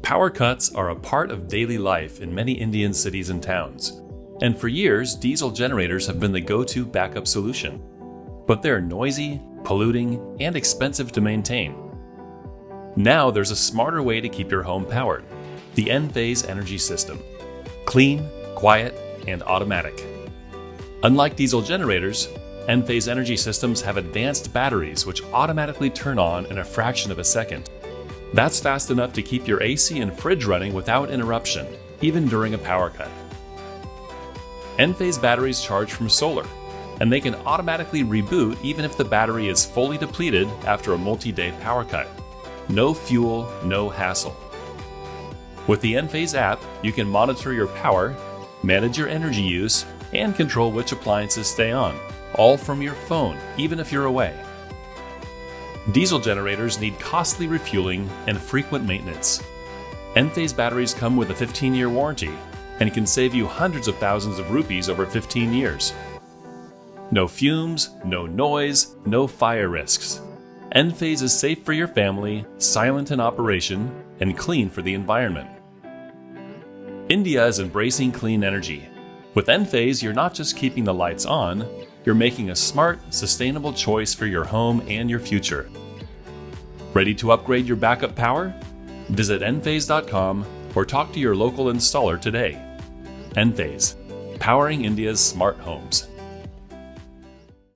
Power cuts are a part of daily life in many Indian cities and towns, and for years, diesel generators have been the go-to backup solution. But they're noisy, polluting, and expensive to maintain. Now there's a smarter way to keep your home powered: the Enphase Energy System. Clean, quiet, and automatic. Unlike diesel generators, Enphase Energy Systems have advanced batteries which automatically turn on in a fraction of a second. That's fast enough to keep your AC and fridge running without interruption, even during a power cut. Enphase batteries charge from solar, and they can automatically reboot even if the battery is fully depleted after a multi-day power cut. No fuel, no hassle. With the Enphase app, you can monitor your power, manage your energy use, and control which appliances stay on, all from your phone, even if you're away. Diesel generators need costly refueling and frequent maintenance. Enphase batteries come with a 15-year warranty and can save you hundreds of thousands of rupees over 15 years. No fumes, no noise, no fire risks. Enphase is safe for your family, silent in operation, and clean for the environment. India is embracing clean energy. With Enphase, you're not just keeping the lights on, you're making a smart, sustainable choice for your home and your future. Ready to upgrade your backup power? Visit Enphase.com or talk to your local installer today. Enphase, powering India's smart homes.